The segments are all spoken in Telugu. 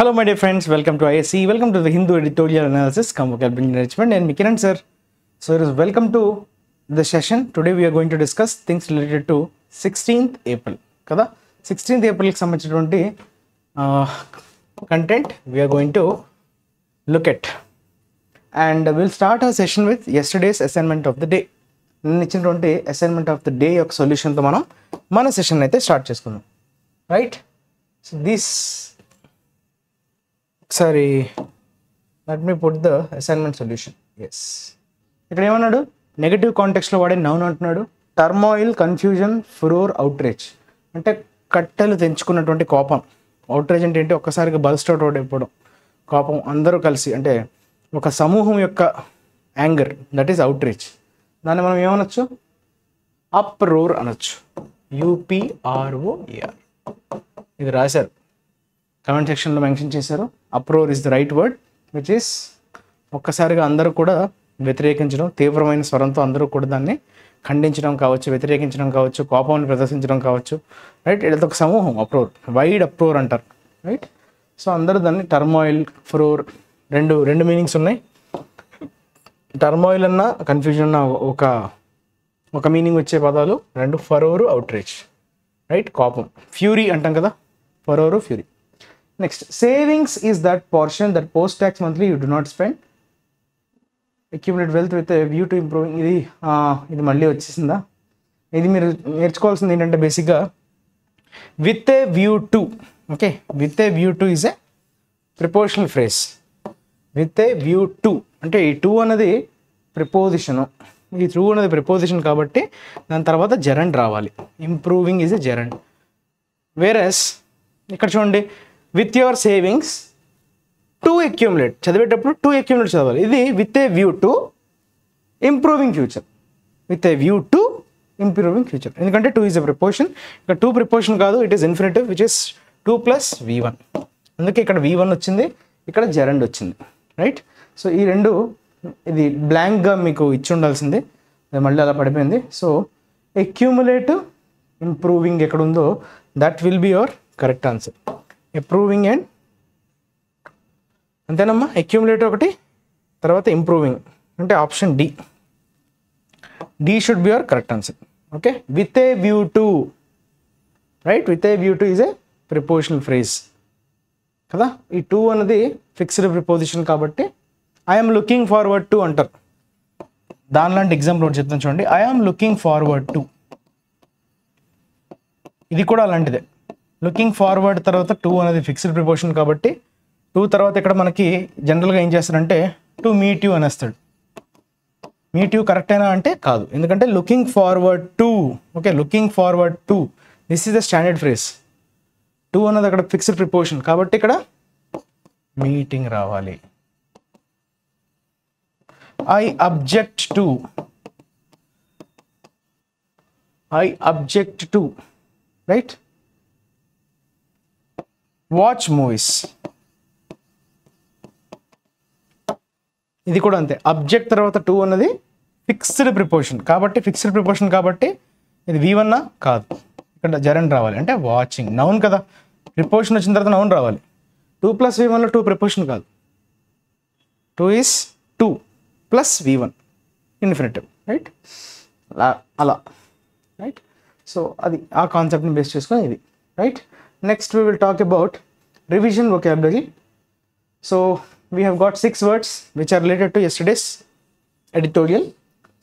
Hello my dear friends, welcome to ISC, welcome to the Hindu Editorial Analysis, come vocabulary enrichment and Kiran sir. So it is welcome to the session. Today we are going to discuss things related to 16th April. Kada 16th April కి సంబంధించినటువంటి content we are going to look at. And we'll start our session with yesterday's assignment of the day. నిన్న ఇచ్చినటువంటి అసైన్మెంట్ ఆఫ్ ద డే యొక్క సొల్యూషన్తో మన సెషన్ అయితే స్టార్ట్ చేసుకుందాం. రైట్, సో దిస్ ఒకసారి let me put the assignment solution. Yes, ఇక్కడ ఏమన్నాడు, నెగటివ్ కాంటెక్స్లో వాడే నౌన్ అంటున్నాడు. టర్మాయిల్, కన్ఫ్యూజన్, ఫురోర్, అవుట్రేజ్ అంటే కట్టెలు తెంచుకున్నటువంటి కోపం. అవుట్రేజ్ అంటే ఏంటి, ఒక్కసారిగా బల్స్ట్ అవుట్ అయిపోవడం, కోపం అందరూ కలిసి, అంటే ఒక సమూహం యొక్క యాంగర్, దట్ ఈస్ అవుట్రేజ్. దాన్ని మనం ఏమనొచ్చు, అప్రోర్ అనొచ్చు. UPROAR ఇది రాశారు, కమెంట్ సెక్షన్లో మెన్షన్ చేశారు. Uproar is the right word, which is ఒక్కసారిగా అందరూ కూడా వ్యతిరేకించడం, తీవ్రమైన స్వరంతో అందరూ కూడా దాన్ని ఖండించడం కావచ్చు, వ్యతిరేకించడం కావచ్చు, కోపాన్ని ప్రదర్శించడం కావచ్చు. రైట్, ఇది ఒక సమూహం, అప్రోర్, వైడ్ అప్రోర్ అంటారు. రైట్, సో అందరూ దాన్ని టర్మాయిల్, ఫ్రోర్ రెండు మీనింగ్స్ ఉన్నాయి. టర్మాయిల్ అన్న కన్ఫ్యూజన్ అన్న ఒక మీనింగ్ వచ్చే పదాలు రెండు, ఫరోరు, అవుట్రేజ్. రైట్, కోపం, ఫ్యూరీ అంటాం కదా, furore, fury. Next, savings is that portion that post tax monthly you do not spend, accumulate wealth with view to improving. ఇది మళ్ళీ వచ్చేసిందా? ఇది మీరు నేర్చుకోవాల్సింది ఏంటంటే బేసిక్గా with a view to. Okay, with a view to is a prepositional phrase. With a view to అంటే ఈ టు అనేది ప్రిపోజిషను, ఈ టు అనేది ప్రిపోజిషన్ కాబట్టి దాని తర్వాత జెరండ్ రావాలి. Improving is a gerund. Whereas ఇక్కడ చూడండి, with your savings to accumulate, చదివేటప్పుడు టు అక్యుములేట్ చదవాలి. ఇది with a view to improving future. With a view to improving future, ఎందుకంటే టు ఈజ్ ఎ ప్రిపోజిషన్. ఇక్కడ టు ప్రిపోజిషన్ కాదు, it is infinitive which is 2 + V1. అందుకే ఇక్కడ V1 వచ్చింది, ఇక్కడ జెరండ్ వచ్చింది. రైట్, సో ఈ రెండు, ఇది బ్లాంక్గా మీకు ఇచ్చి ఉండాల్సింది, అది మళ్ళీ అలా పడిపోయింది. సో అక్యూములేట్, ఇంప్రూవింగ్ ఎక్కడ ఉందో that will be your correct answer. Improving and అంతేనమ్మా, అక్యూములేట్ ఒకటి, తర్వాత ఇంప్రూవింగ్ అంటే option D. D should be your correct answer. Okay, with a view to. Right, with a view to is a prepositional phrase కదా. ఈ టు అనేది ఫిక్స్డ్ ప్రిపోజిషన్ కాబట్టి ఐఎమ్ లుకింగ్ ఫార్వర్డ్ టు అంటారు. దానిలాంటి ఎగ్జాంపుల్ ఒకటి చెప్తాను చూడండి, ఐఎమ్ లుకింగ్ ఫార్వర్డ్ టు. ఇది కూడా అలాంటిదే. లుకింగ్ ఫార్వర్డ్ తర్వాత టు అనేది ఫిక్స్డ్ ప్రిపోజిషన్ కాబట్టి టు తర్వాత ఇక్కడ మనకి జనరల్గా ఏం చేస్తారంటే టు మీట్ యూ అనేస్తాడు. మీట్ యూ కరెక్ట్ అయినా అంటే కాదు, ఎందుకంటే looking forward to. Okay, looking forward to, this is the standard phrase. To అన్నది అక్కడ ఫిక్స్డ్ ప్రిపోజిషన్ కాబట్టి ఇక్కడ మీటింగ్ రావాలి. I object to, I object to. Right, watch movies, ఇది కూడా అంతే. అబ్జెక్ట్ తర్వాత టు అన్నది ఫిక్స్డ్ ప్రిపోజిషన్ కాబట్టి, ఫిక్స్డ్ ప్రిపోజిషన్ కాబట్టి ఇది V1 కాదు, ఇక్కడ జెరండ్ రావాలి. అంటే వాచింగ్, నౌన్ కదా, ప్రిపోజిషన్ వచ్చిన తర్వాత నౌన్ రావాలి. 2 + V1లో 2 ప్రిపోజిషన్ కాదు, 2 ఈస్ 2 + V1 ఇన్ఫినిటివ్. రైట్, అలా. రైట్, సో అది ఆ కాన్సెప్ట్ని బేస్ చేసుకొని ఇది. Right, next we will talk about revision vocabulary. So we have got 6 words which are related to yesterday's editorial.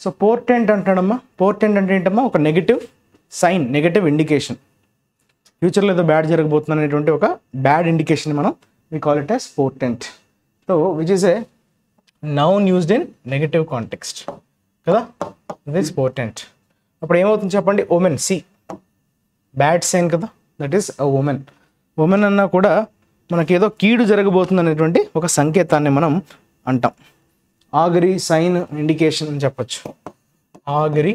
So portent అంటాడమ్మా. పోర్టెంట్ అంటే ఏంటమ్మా, ఒక నెగిటివ్ సైన్, నెగటివ్ ఇండికేషన్. ఫ్యూచర్లో ఏదో బ్యాడ్ జరగబోతుంది అనేటువంటి ఒక బ్యాడ్ ఇండికేషన్ మనం we call it as portent. So which is a noun used in negative context కదా, దిస్ పోర్టెంట్. అప్పుడు ఏమవుతుంది చెప్పండి, ఉమెన్, సి బ్యాడ్ సైన్ కదా, that is a omen. Omen అన్నా కూడా మనకి ఏదో కీడు జరగబోతుంది అనేటువంటి ఒక సంకేతాన్ని మనం అంటాం. ఆగరి, సైన్, ఇండికేషన్ అని చెప్పచ్చు. ఆగరి,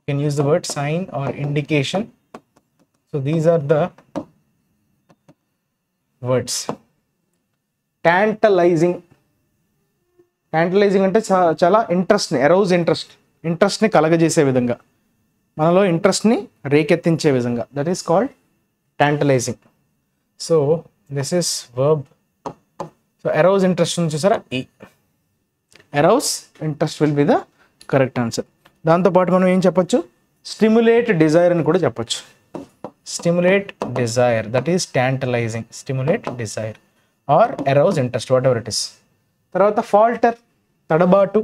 can use the word sign or indication. So these are the words. Tantalizing. Tantalizing అంటే చాలా ఇంట్రెస్ట్ని, అరౌజ్ ఇంట్రెస్ట్ని కలగజేసే విధంగా, మనలో ఇంట్రెస్ట్ని రేకెత్తించే విధంగా, that is called tantalizing. So this is verb. So arouse interest ఉంది చూసారా, ఈ arouse interest will be the correct answer. దాంతోపాటు మనం ఏం చెప్పొచ్చు, స్టిమ్యులేట్ డిజైర్ అని కూడా చెప్పొచ్చు. Stimulate desire, that is tantalizing. Stimulate desire or arouse interest, whatever it is. తర్వాత ఫాల్టర్, తడబాటు,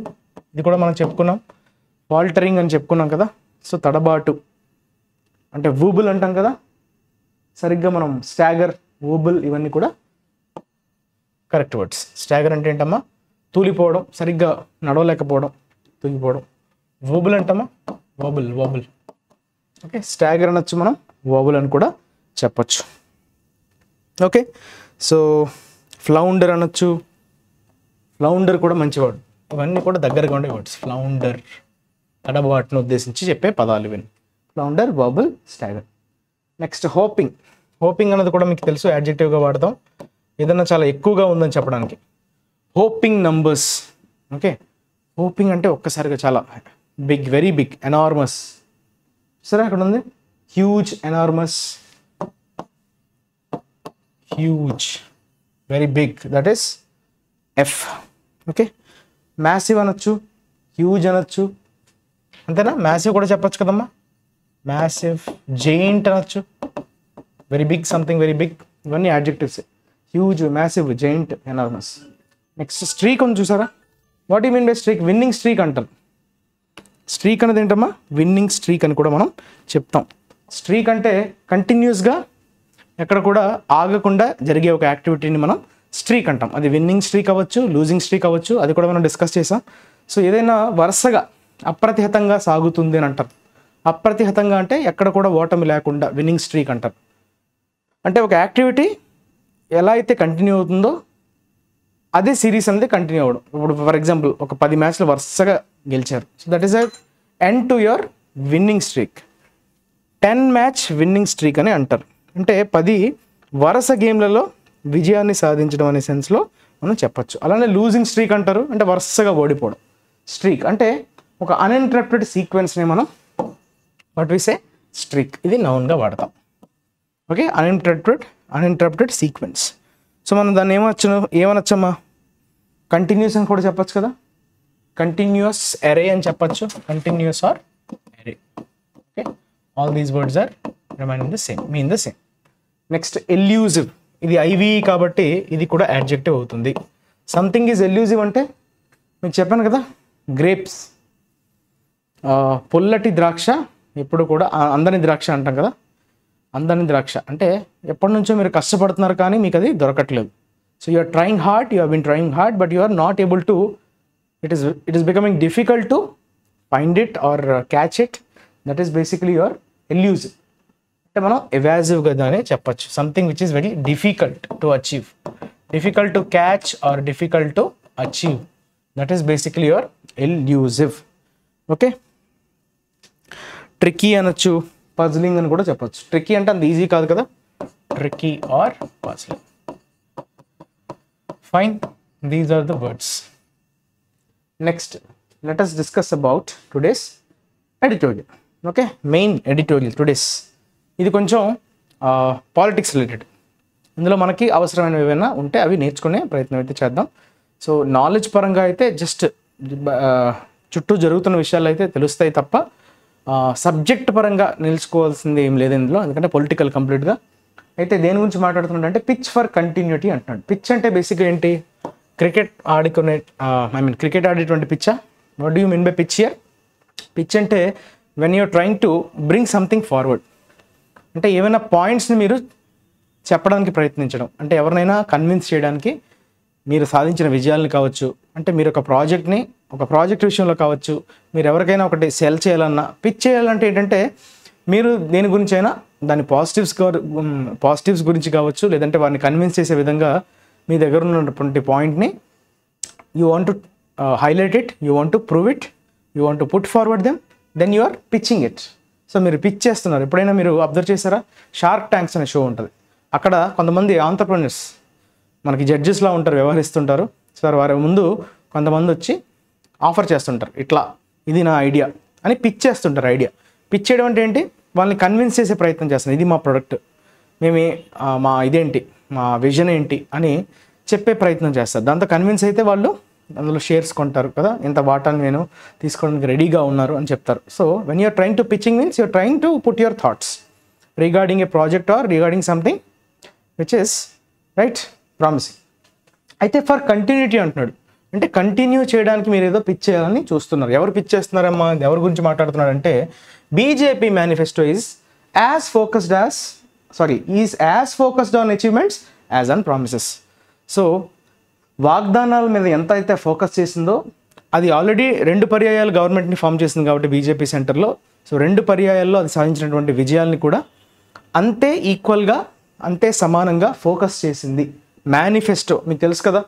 ఇది కూడా మనం చెప్పుకున్నాం. ఫాల్టరింగ్ అని చెప్పుకున్నాం కదా. సో తడబాటు అంటే వూబుల్ అంటాం కదా, సరిగ్గా మనం స్టాగర్, వూబుల్ ఇవన్నీ కూడా కరెక్ట్ వర్డ్స్. స్టాగర్ అంటే ఏంటమ్మా, తూలిపోవడం, సరిగ్గా నడవలేకపోవడం, తూలిపోవడం. వూబుల్ అంటామా, వోబుల్, వోబుల్. ఓకే, స్టాగర్ అనొచ్చు మనం, వోబుల్ అని కూడా చెప్పచ్చు. ఓకే, సో ఫ్లౌండర్ అనొచ్చు, ఫ్లౌండర్ కూడా మంచి వర్డ్. ఇవన్నీ కూడా దగ్గరగా ఉండే వర్డ్స్. ఫ్లౌండర్, తడబాటును ఉద్దేశించి చెప్పే పదాలు ఇవన్నీ. Flounder, wobble, stagger. Next hopping. Hopping అన్నది కూడా మీకు తెలుసు, యాడ్జెక్టివ్గా వాడతాం ఏదన్నా చాలా ఎక్కువగా ఉందని చెప్పడానికి. Hoping numbers. ఓకే, హోపింగ్ అంటే ఒక్కసారిగా చాలా బిగ్, వెరీ బిగ్, ఎనార్మస్. సరే అక్కడ ఉంది huge, enormous, huge, very big, that is F. Okay, massive అనొచ్చు, హ్యూజ్ అనొచ్చు, అంతేనా. మ్యాసివ్ కూడా చెప్పొచ్చు కదమ్మా, మ్యాసివ్. జెయింట్ అనొచ్చు, very big, something very big, ఇవన్నీ adjectives. Huge, massive, giant, enormous. Next streak ఉంది చూసారా. What you mean by streak? Winning streak అంటాం. స్ట్రీక్ అనేది ఏంటమ్మా, విన్నింగ్ స్ట్రీక్ అని కూడా మనం చెప్తాం. స్ట్రీక్ అంటే కంటిన్యూస్గా ఎక్కడ కూడా ఆగకుండా జరిగే ఒక యాక్టివిటీని మనం స్ట్రీక్ అంటాం. అది విన్నింగ్ స్ట్రీక్ అవ్వచ్చు, లూజింగ్ స్ట్రీక్ అవ్వచ్చు, అది కూడా మనం డిస్కస్ చేసాం. సో ఏదైనా వరుసగా అప్రతిహతంగా సాగుతుంది అని అంటారు. అప్రతిహతంగా అంటే ఎక్కడ కూడా ఓటమి లేకుండా విన్నింగ్ స్ట్రీక్ అంటారు. అంటే ఒక యాక్టివిటీ ఎలా అయితే కంటిన్యూ అవుతుందో అదే సిరీస్ అనేది కంటిన్యూ అవ్వడం. ఇప్పుడు ఫర్ ఎగ్జాంపుల్ ఒక 10 మ్యాచ్లు వరుసగా గెలిచారు. So that is a end to your winnowing streak. 10 match winning streak అని అంటారు. అంటే 10 వరుస గేమ్లలో విజయాన్ని సాధించడం అనే సెన్స్లో మనం చెప్పచ్చు. అలానే లూజింగ్ స్ట్రీక్ అంటారు, అంటే వరుసగా ఓడిపోవడం. స్ట్రీక్ అంటే ఒక అన్ఇంటరప్టెడ్ సీక్వెన్స్ని మనం వాట్ వి సే స్ట్రీక్, ఇది నౌన్గా వాడతాం. Okay, uninterrupted sequence. సో మనం దాన్ని ఏమనొచ్చమ్మా, కంటిన్యూస్ అని కూడా చెప్పచ్చు కదా. కంటిన్యూస్ అరే అని చెప్పచ్చు, continuous or array. Okay, all these words are remaining the same, mean the same. Next elusive. ఇది ఐవి కాబట్టి ఇది కూడా యాడ్జెక్టివ్ అవుతుంది. సంథింగ్ ఈజ్ ఎల్యూజివ్ అంటే మీకు చెప్పాను కదా, గ్రేప్స్, పొల్లటి ద్రాక్ష ఎప్పుడు కూడా అందని ద్రాక్ష అంటాం కదా. అందని ద్రాక్ష అంటే ఎప్పటి నుంచో మీరు కష్టపడుతున్నారు కానీ మీకు అది దొరకట్లేదు. So you are trying hard, you have been trying hard, but you are not able to, it is becoming difficult to find it or catch it. That is basically your elusive. అంటే మనం ఎవాజివ్గా దాన్ని చెప్పచ్చు. Something which is very difficult to achieve, difficult to catch or difficult to achieve. That is basically your elusive. Okay, tricky అనొచ్చు, పజ్లింగ్ అని కూడా చెప్పచ్చు. ట్రిక్కీ అంటే అంత ఈజీ కాదు కదా, tricky or puzzling. Fine, these are the words. Next let us discuss about today's editorial. Okay, main editorial today's. ఇది కొంచెం పాలిటిక్స్ రిలేటెడ్. ఇందులో మనకి అవసరమైనవి ఏమైనా ఉంటే అవి నేర్చుకునే ప్రయత్నం అయితే చేద్దాం. సో నాలెడ్జ్ పరంగా అయితే జస్ట్ చుట్టూ జరుగుతున్న విషయాలు అయితే తెలుస్తాయి తప్ప సబ్జెక్ట్ పరంగా నిలుచుకోవాల్సింది ఏం లేదు ఇందులో, ఎందుకంటే పొలిటికల్ కంప్లీట్గా. అయితే దేని గురించి మాట్లాడుతున్నాడు పిచ్ ఫర్ కంటిన్యూటీ అంటున్నాడు. పిచ్ అంటే బేసిక్గా ఏంటి, క్రికెట్ ఆడుకునే క్రికెట్ ఆడేటువంటి పిచ్చా. What do you mean by pitch here? Pitch అంటే when you're trying to bring something forward, అంటే ఏమైనా పాయింట్స్ని మీరు చెప్పడానికి ప్రయత్నించడం, అంటే ఎవరినైనా కన్విన్స్ చేయడానికి మీరు సాధించిన విజయాలను కావచ్చు, అంటే మీరు ఒక ప్రాజెక్ట్ విషయంలో కావచ్చు, మీరు ఎవరికైనా ఒకటి సెల్ చేయాలన్నా, పిచ్ చేయాలంటే ఏంటంటే మీరు దేని గురించి అయినా దాని పాజిటివ్స్ గురించి కావచ్చు, లేదంటే వారిని కన్విన్స్ చేసే విధంగా మీ దగ్గర ఉన్నటువంటి పాయింట్ని you want to highlight it, you want to prove it, you want to put forward then you are pitching it. So మీరు పిచ్ చేస్తున్నారు. ఎప్పుడైనా మీరు అబ్జర్వ్ చేశారా, షార్క్ ట్యాంక్స్ అనే షో ఉంటుంది. అక్కడ కొంతమంది ఆంటర్ప్రెన్యూర్స్ మనకి జడ్జెస్లా ఉంటారు, వ్యవహరిస్తుంటారు. సార్ వారి ముందు కొంతమంది వచ్చి ఆఫర్ చేస్తుంటారు, ఇట్లా ఇది నా ఐడియా అని పిచ్ చేస్తుంటారు. ఐడియా పిచ్ చేయడం అంటే ఏంటి, వాళ్ళని కన్విన్స్ చేసే ప్రయత్నం చేస్తున్నారు. ఇది మా ప్రోడక్ట్, మా ఇదేంటి మా విజన్ ఏంటి అని చెప్పే ప్రయత్నం చేస్తారు. దాంతో కన్విన్స్ అయితే వాళ్ళు అందులో షేర్స్ కొంటారు కదా, ఇంత వాటాను నేను తీసుకోవడానికి రెడీగా ఉన్నారు అని చెప్తారు. So when you're trying to pitching means you're trying to put your thoughts regarding a project or regarding something which is right promising. అయితే ఫర్ కంటిన్యూటీ అంటున్నాడు, అంటే కంటిన్యూ చేయడానికి మీరు ఏదో పిచ్ చేయాలని చూస్తున్నారు. ఎవరు పిచ్ చేస్తున్నారమ్మా, ఎవరి గురించి మాట్లాడుతున్నాడు అంటే BJP manifesto is as focused on achievements as on promises. So వాగ్దానాల మీద ఎంత అయితే ఫోకస్ చేసిందో అది ఆల్రెడీ 2 పర్యాయాలు గవర్నమెంట్ని ఫామ్ చేసింది కాబట్టి బీజేపీ సెంటర్లో. సో 2 పర్యాయాల్లో అది సాధించినటువంటి విజయాల్ని కూడా అంతే ఈక్వల్గా అంతే సమానంగా ఫోకస్ చేసింది. మేనిఫెస్టో మీకు తెలుసు కదా,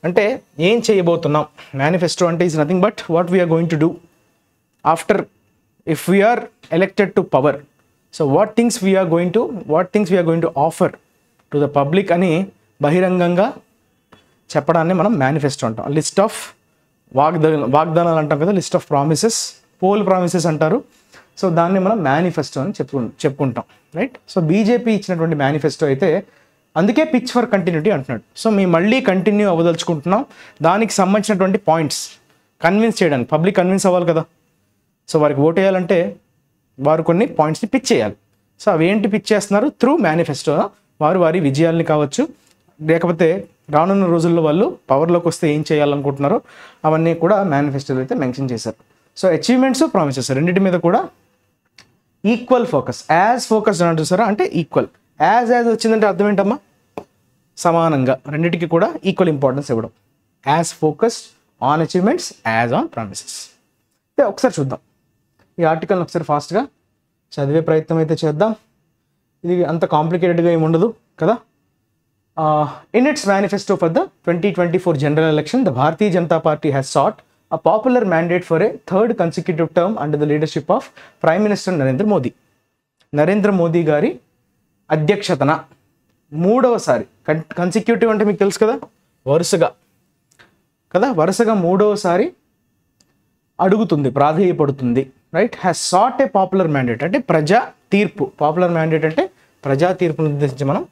అంటే ఏం చేయబోతున్నాం. మేనిఫెస్టో అంటే is nothing but what we're going to do after if we're elected to power. So what things we're going to offer to the public అని బహిరంగంగా చెప్పడాన్ని మనం మేనిఫెస్టో అంటాం. లిస్ట్ ఆఫ్ వాగ్దానాలు అంటాం కదా, list of promises, poll promises అంటారు. సో దాన్ని మనం మేనిఫెస్టో అని చెప్పుకుంటాం రైట్. సో బీజేపీ ఇచ్చినటువంటి మేనిఫెస్టో అయితే అందుకే పిచ్ ఫర్ కంటిన్యూటీ అంటున్నాడు. సో మేము మళ్ళీ కంటిన్యూ అవ్వదలుచుకుంటున్నాం, దానికి సంబంధించినటువంటి పాయింట్స్ కన్విన్స్ చేయడానికి, పబ్లిక్ కన్విన్స్ అవ్వాలి కదా. సో వారికి ఓట్ వేయాలంటే వారు కొన్ని పాయింట్స్ని పిచ్ చేయాలి. సో అవి ఏంటి పిచ్ చేస్తున్నారు త్రూ మేనిఫెస్టో. వారి విజయాల్ని కావచ్చు, లేకపోతే రానున్న రోజుల్లో వాళ్ళు పవర్లోకి వస్తే ఏం చేయాలనుకుంటున్నారో అవన్నీ కూడా మేనిఫెస్టోలో అయితే మెన్షన్ చేశారు. సో అచీవ్మెంట్స్, ప్రామిసెస్ రెండింటి మీద కూడా ఈక్వల్ ఫోకస్, యాజ్ ఫోకస్డ్ అని చూసారా, అంటే ఈక్వల్. యాజ్ వచ్చిందంటే అర్థం ఏంటమ్మా, సమానంగా రెండింటికి కూడా ఈక్వల్ ఇంపార్టెన్స్ ఇవ్వడం. As focused on achievements as on promises. అయితే ఒకసారి చూద్దాం ఈ ఆర్టికల్ని, ఒకసారి ఫాస్ట్గా చదివే ప్రయత్నం అయితే చేద్దాం. ఇది అంత కాంప్లికేటెడ్గా ఏమి ఉండదు కదా. In its manifesto for the 2024 general election, the Bharatiya Janata Party has sought a popular mandate for a third consecutive term under the leadership of Prime Minister Narendra Modi. Narendra Modi గారి అధ్యక్షతన మూడవసారి, కన్సిక్యూటివ్ అంటే మీకు తెలుసు కదా, వరుసగా మూడవసారి అడుగుతుంది, ప్రాధేయపడుతుంది right. Has sought a popular mandate అంటే ప్రజా తీర్పు. పాపులర్ మ్యాండేట్ అంటే ప్రజా తీర్పును ఉద్దేశించి మనం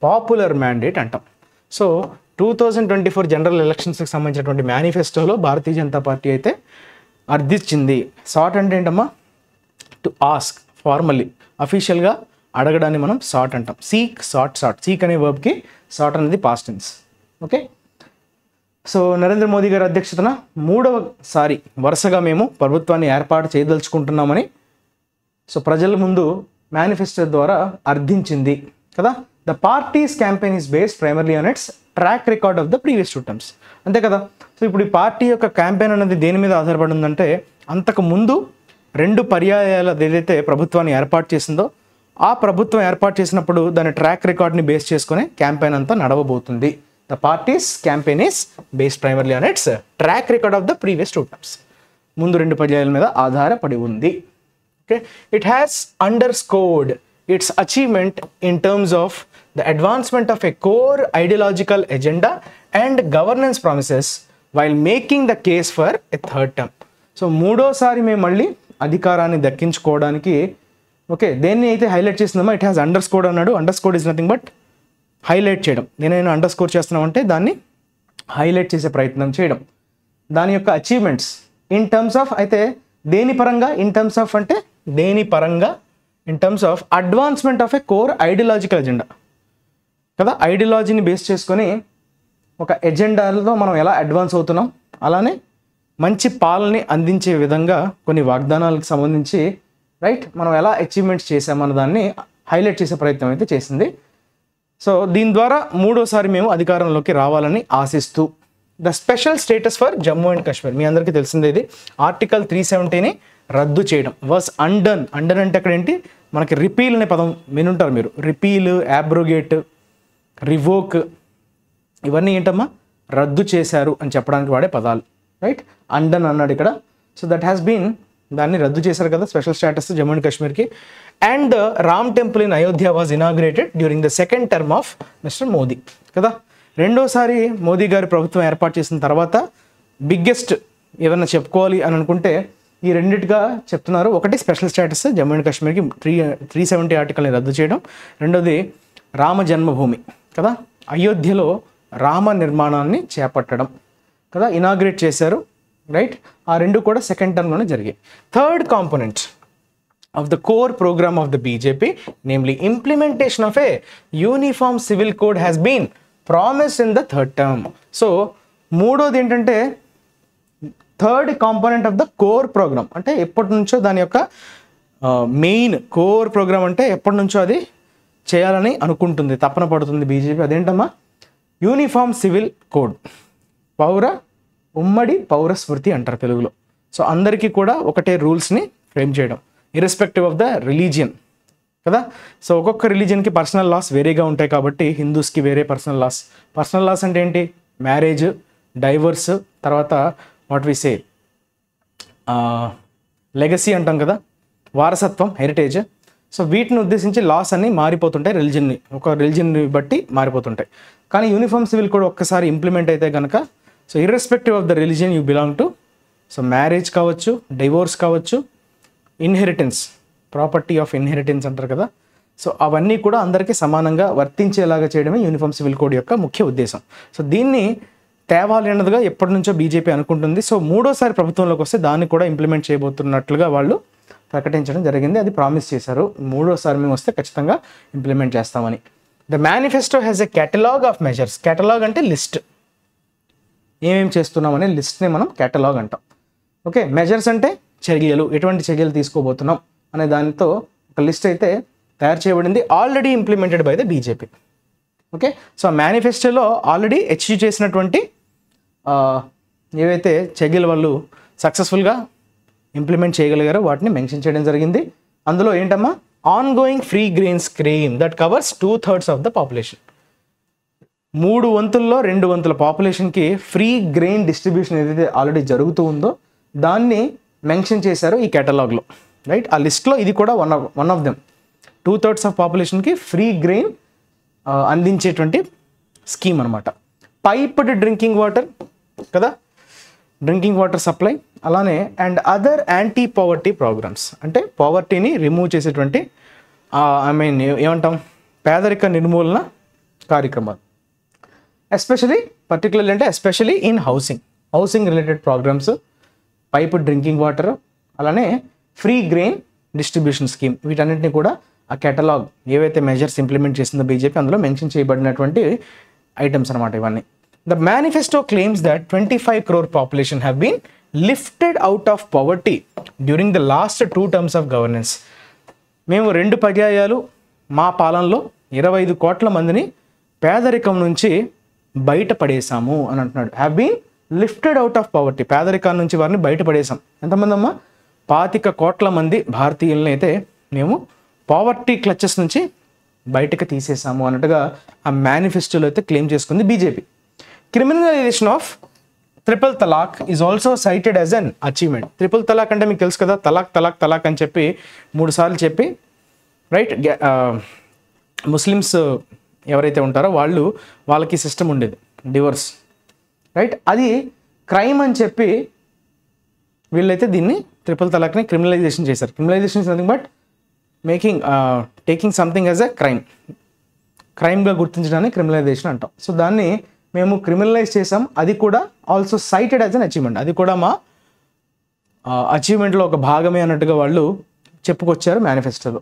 పాపులర్ మ్యాండేట్ అంటాం. సో 2024 జనరల్ ఎలక్షన్స్కి సంబంధించినటువంటి మేనిఫెస్టోలో భారతీయ జనతా పార్టీ అయితే అర్థించింది. సాట్ అంటే ఏంటమ్మా, టు ఆస్క్, ఫార్మల్లీ అఫీషియల్గా అడగడాన్ని మనం సాట్ అంటాం. సాట్ సీక్ అనే వర్బ్కి సాట్ అనేది past tense. Okay. So Narendra Modi గారి అధ్యక్షతన మూడవసారి వరుసగా మేము ప్రభుత్వాన్ని ఏర్పాటు చేయదలుచుకుంటున్నామని సో ప్రజల ముందు మేనిఫెస్టో ద్వారా అర్థించింది కదా. The party's campaign is based primarily on its track record of the previous 2 terms. అంతే కదా. సో ఇప్పుడు ఈ పార్టీ యొక్క క్యాంపెయిన్ అనేది దేని మీద ఆధారపడి ఉందంటే, అంతకు ముందు 2 పర్యాయాలు ఏదైతే ప్రభుత్వాన్ని ఏర్పాటు చేసిందో ఆ ప్రభుత్వం ఏర్పాటు చేసినప్పుడు దాని ట్రాక్ రికార్డ్ని బేస్ చేసుకుని క్యాంపెయిన్ అంతా నడవబోతుంది. The party's campaign is based primarily on its track record of the previous 2 terms. ముందు 2 పర్యాయాల మీద ఆధారపడి ఉంది. Okay. It has underscored its achievement in terms of the advancement of a core ideological agenda and governance promises while making the case for a third term. So మూడోసారి మేము మళ్ళీ అధికారాన్ని దక్కించుకోవడానికి ఓకే దేన్ని అయితే హైలైట్ చేసిందామో ఇట్ హ్యాస్ అండర్స్కోర్డ్ అన్నాడు. Underscored is nothing but highlight చేయడం. నేనైనా అండర్స్కోర్ చేస్తున్నామంటే దాన్ని హైలైట్ చేసే ప్రయత్నం చేయడం. దాని యొక్క అచీవ్మెంట్స్ ఇన్ టర్మ్స్ ఆఫ్, అయితే దేని పరంగా, ఇన్ టర్మ్స్ ఆఫ్ అంటే దేని పరంగా, in terms of advancement of A core ideological agenda కదా. ఐడియాలజీని బేస్ చేసుకొని ఒక ఎజెండాలో మనం ఎలా అడ్వాన్స్ అవుతున్నాం, అలానే మంచి పాలనని అందించే విధంగా కొన్ని వాగ్దానాలకు సంబంధించి రైట్ మనం ఎలా అచీవ్మెంట్స్ చేసామన్న దాన్ని హైలైట్ చేసే ప్రయత్నం అయితే చేసింది. సో దీని ద్వారా మూడోసారి మేము అధికారంలోకి రావాలని ఆశిస్తూ the special status for Jammu and Kashmir, మీ అందరికీ తెలిసిందే ఇది, ఆర్టికల్ 370ని రద్దు చేయడం వాజ్ అండన్. అండన్ అంటే అక్కడ ఏంటి, మనకి రిపీల్ అనే పదం వినుంటారు మీరు. రిపీల్, యాబ్రోగేట్, రివోక్ ఇవన్నీ ఏంటమ్మా, రద్దు చేశారు అని చెప్పడానికి వాడే పదాలు రైట్. అండన్ అన్నాడు ఇక్కడ. సో దట్ హ్యాస్ బీన్, దాన్ని రద్దు చేశారు కదా స్పెషల్ స్టేటస్ జమ్మూ అండ్ కాశ్మీర్కి. And Ram temple in Ayodhya was inaugurated during the 2nd term of mister Modi కదా. రెండోసారి మోదీ గారి ప్రభుత్వం ఏర్పాటు చేసిన తర్వాత బిగ్గెస్ట్ ఏదన్నా చెప్పుకోవాలి అని అనుకుంటే ఈ రెండిటిగా చెప్తున్నారు. ఒకటి స్పెషల్ స్టేటస్ జమ్మూ అండ్ కాశ్మీర్కి 370 ఆర్టికల్ని రద్దు చేయడం, రెండోది రామ జన్మభూమి కదా, అయోధ్యలో రామ నిర్మాణాన్ని చేపట్టడం కదా, ఇనాగ్రేట్ చేశారు, రైట్. ఆ రెండు కూడా సెకండ్ టర్మ్లోనే జరిగాయి. Third component of the core program of the BJP, namely implementation of a uniform civil code, has been promised in the third term. So మూడోది ఏంటంటే third component of the core program, అంటే ఎప్పటి నుంచో దాని యొక్క మెయిన్ కోర్ ప్రోగ్రామ్, అంటే ఎప్పటి నుంచో అది చేయాలని అనుకుంటుంది, తపన పడుతుంది బీజేపీ. అదేంటమ్మా? యూనిఫామ్ సివిల్ కోడ్, ఉమ్మడి పౌర స్మృతి అంటారు తెలుగులో. సో అందరికీ కూడా ఒకటే రూల్స్ని ఫ్రేమ్ చేయడం, ఇర్రెస్పెక్టివ్ ఆఫ్ ద రిలీజియన్ కదా. సో ఒక్కొక్క రిలీజియన్కి పర్సనల్ లాస్ వేరేగా ఉంటాయి కాబట్టి హిందూస్కి వేరే పర్సనల్ లాస్. పర్సనల్ లాస్ అంటే ఏంటి? మ్యారేజ్, డైవర్స్, తర్వాత వాట్ వి సే లెగసీ అంటాం కదా, వారసత్వం, హెరిటేజ్. సో వీటిని ఉద్దేశించి లాస్ అన్నీ మారిపోతుంటాయి, ఒక రిలీజియన్ని బట్టి మారిపోతుంటాయి. కానీ యూనిఫామ్ సివిల్ కోడ్ ఒక్కసారి ఇంప్లిమెంట్ అయితే కనుక, so irrespective of the religion you belong to, so marriage కావచ్చు, డివోర్స్ కావచ్చు, ఇన్హెరిటెన్స్, ప్రాపర్టీ ఆఫ్ ఇన్హెరిటెన్స్ అంటారు కదా, సో అవన్నీ కూడా అందరికీ సమానంగా వర్తించేలాగా చేయడమే యూనిఫామ్ సివిల్ కోడ్ యొక్క ముఖ్య ఉద్దేశం. సో దీన్ని తేవాలి అన్నదిగా ఎప్పటి నుంచో బీజేపీ అనుకుంటుంది. సో మూడోసారి ప్రభుత్వంలోకి వస్తే దాన్ని కూడా ఇంప్లిమెంట్ చేయబోతున్నట్లుగా వాళ్ళు ప్రకటించడం జరిగింది. అది ప్రామిస్ చేశారు, మూడోసారి మేము వస్తే ఖచ్చితంగా ఇంప్లిమెంట్ చేస్తామని. The manifesto has a catalogue of measures. Catalogue అంటే లిస్ట్, ఏమేమి చేస్తున్నామనే లిస్ట్ని మనం కేటలాగ్ అంటాం. ఓకే, మెజర్స్ అంటే చర్యలు, ఎటువంటి చర్యలు తీసుకోబోతున్నాం అనే దానితో ఒక లిస్ట్ అయితే తయారు చేయబడింది, already implemented by the BJP. Okay, so ఆ మేనిఫెస్టోలో ఆల్రెడీ అచీవ్ చేసినటువంటి ఏవైతే చర్యలు వాళ్ళు సక్సెస్ఫుల్గా ఇంప్లిమెంట్ చేయగలిగారో వాటిని మెన్షన్ చేయడం జరిగింది. అందులో ఏంటమ్మా? Ongoing free grain scheme that covers 2/3 of the population. 3 వంతుల్లో 2 వంతుల పాపులేషన్కి ఫ్రీ గ్రెయిన్ డిస్ట్రిబ్యూషన్ ఏదైతే ఆల్రెడీ జరుగుతూ ఉందో దాన్ని మెన్షన్ చేశారు ఈ కేటలాగ్లో, రైట్. ఆ లిస్ట్లో ఇది కూడా వన్ ఆఫ్ దెమ్. 2/3 ఆఫ్ పాపులేషన్కి ఫ్రీ గ్రెయిన్ అందించేటువంటి స్కీమ్ అనమాట. పైప్డ్ డ్రింకింగ్ వాటర్ కదా, డ్రింకింగ్ వాటర్ సప్లై, అలానే and other anti poverty programmes, అంటే పవర్టీని రిమూవ్ చేసేటువంటి ఏమంటాం, పేదరిక నిర్మూలన కార్యక్రమాలు. Especially in housing related programmes, piped drinking water, అలానే ఫ్రీ గ్రెయిన్ డిస్ట్రిబ్యూషన్ స్కీమ్, వీటన్నింటినీ కూడా ఆ కేటలాగ్ ఏవైతే మెజర్స్ ఇంప్లిమెంట్ చేసిందో బీజేపీ అందులో మెన్షన్ చేయబడినటువంటి ఐటమ్స్ అనమాట ఇవన్నీ. The manifesto claims that 25 crore population have been lifted out of poverty during the last 2 terms of governance. మేము 2 పర్యాయాలు మా పాలనలో 25 కోట్ల మందిని పేదరికం నుంచి బయటపడేశాము అని అంటున్నాడు. Have been lifted out of poverty, పేదరికాల నుంచి వారిని బయటపడేసాం. ఎంతమంది అమ్మా? 25 కోట్ల మంది భారతీయులను అయితే మేము పావర్టీ క్లచెస్ నుంచి బయటకు తీసేసాము అన్నట్టుగా ఆ మేనిఫెస్టోలో అయితే క్లెయిమ్ చేసుకుంది BJP. Criminalisation of triple talaq is also cited as an achievement. Triple talaq అంటే మీకు తెలుసు కదా, తలాక్ అని చెప్పి 3 సార్లు చెప్పి, రైట్. ముస్లిమ్స్ ఎవరైతే ఉంటారో వాళ్ళకి సిస్టమ్ ఉండేది డివోర్స్, రైట్. అది క్రైమ్ అని చెప్పి వీళ్ళైతే దీన్ని ట్రిపుల్ తలాక్ని క్రిమినలైజేషన్ చేశారు. Criminalisation is nothing but taking something as a క్రైమ్గా గుర్తించడాన్ని క్రిమినలైజేషన్ అంటాం. సో దాన్ని మేము క్రిమినలైజ్ చేసాం, అది కూడా also cited as an achievement, అది కూడా మా అచీవ్మెంట్లో ఒక భాగమే అన్నట్టుగా వాళ్ళు చెప్పుకొచ్చారు మేనిఫెస్టోలో.